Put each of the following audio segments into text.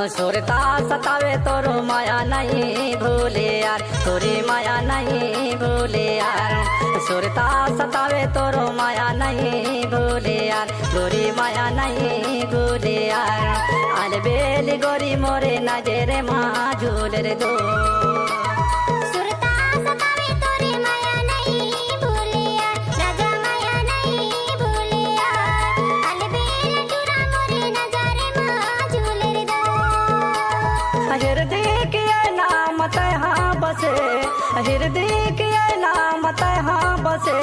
सुरता सतावे तोरो माया नहीं भूले यार, तोरी माया नहीं भूले यार। सुरता सतावे तोरो माया नहीं भूले यार, गोरी माया नहीं भूले यार। अलबेली गोरी मोरे नजरे माँ झूल रे दो। हृदय के नाम तहाँ बसे, हृदय के नाम तहाँ बसे,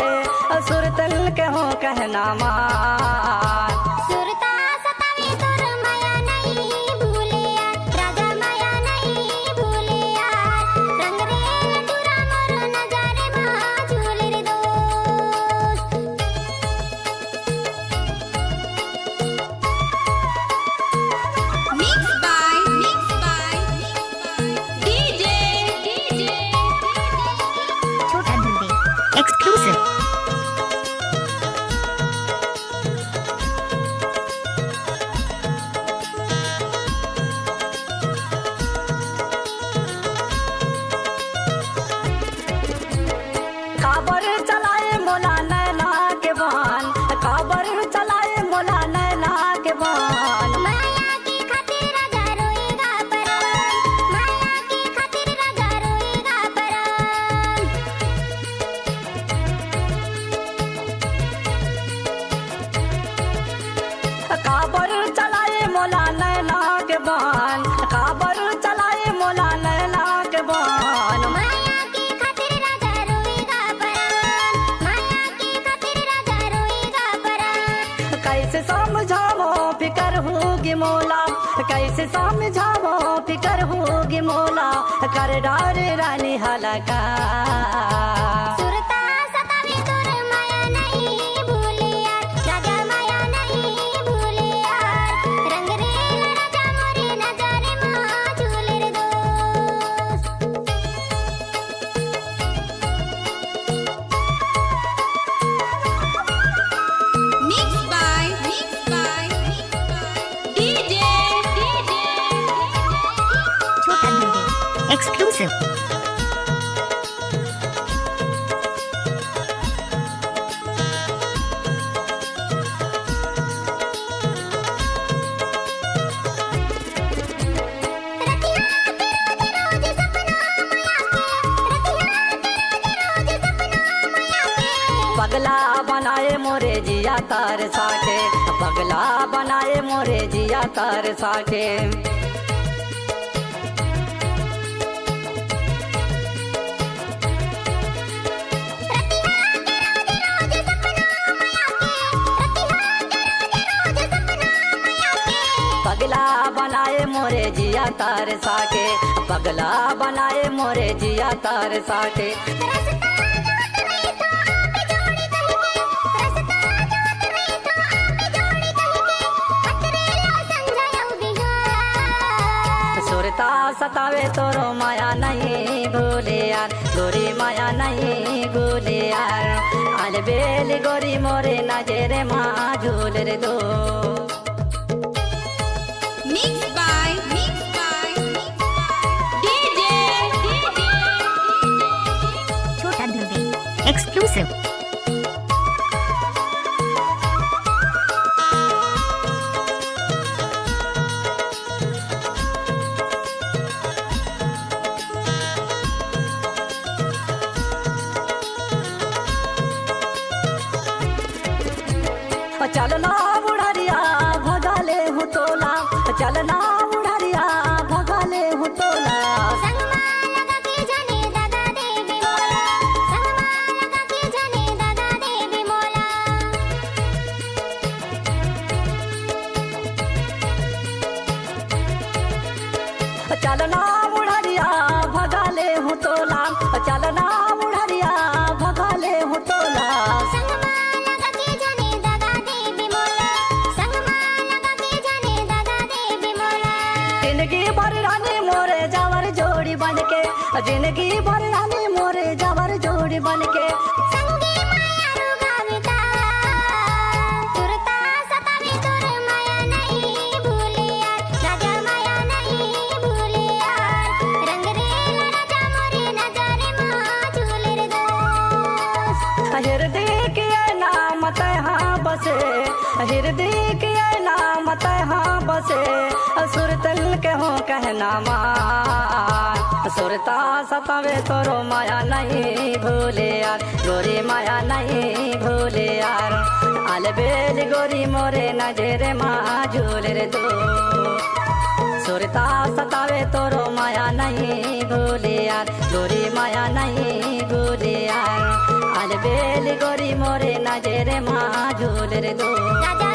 सुरतल के हो कहना मार। सुरता सतावे तोर माया नहीं भूले यार, राजा माया नहीं भूले यार। रंग रे लटूरा मोर नजारे माँ झूले रे दोस्त। Mixed by DJ छोटा धुंधे एक्सक्लूसिव। काबर चलाए मोला नैना के बान, काबर चलाए मोला नैना के बान। माया की खातिर राजा रोएगा परान, माया की खातिर राजा रोएगा परान। काबर चलाए मोला नैना के बान, काबर चलाए मोला नैना के बान। माया की खातिर राजा रोएगा परान, माया की खातिर राजा रोएगा परान। कैसे समझावो फिकर होगी मोला, कैसे समझावो फिकर होगी मोला, कर डारे रानी हलका। सुरता सतावे तोर माया नहीं भूले यार, राजा माया नहीं भूले यार। रंग रे राजा मोरे नजारे माँ झूले रे दोस्त। Mixed by DJ छोटा धुंधे एक्सक्लूसिव। पगला बनाए मोरे जिया तार साके, पगला बनाए मोरे जिया तार साके। पगला बनाए मोरे जिया तार साके, पगला बनाए मोरे जिया तार साके। सुरता सतावे तोरो माया नहीं भूले यार, गोरी माया नहीं भूले यार। अलबेली गोरी मोरे नजरे माँ झूल रे दो। Mixed by DJ छोटा धुंधे एक्सक्लूसिव। चलना बुढ़ारिया भगाले हूँ तोला, चलना बुढ़ारिया भगाले हूँ तोला। संगमा लगा के जाने दादा देवी मोला, संगमा लगा के जाने दादा देवी मोला। चलना बुढ़ारिया भगाले हूँ तोला, चलना बुढ़ारिया भगाले हूँ तोला। संगमा लगा के जाने दादा देवी मोला, संगमा लगा के जाने दादा देवी मोला। जिंदगी भर रानी मोरे जावर जोड़ी बन के, जिंदगी भर रानी मोरे जावर जोड़ी बन के। संगी माया रुगाविता, सुरता सतावे तोर माया नहीं भूले यार, राजा माया नहीं हृदय के नाम तहाँ बसे सुरतल के हो कहना मान सुरता सतावे तोरो माया नहीं भूले यार गोरी माया नहीं भूले यार अलबेल गोरी मोरे नजर माँ झूल रे दो सुरता सतावे तोरो माया नहीं भूले यार गोरी माया नहीं भूले यार अलबेल गोरी मोरे नजर माँ झूल रे दो राजा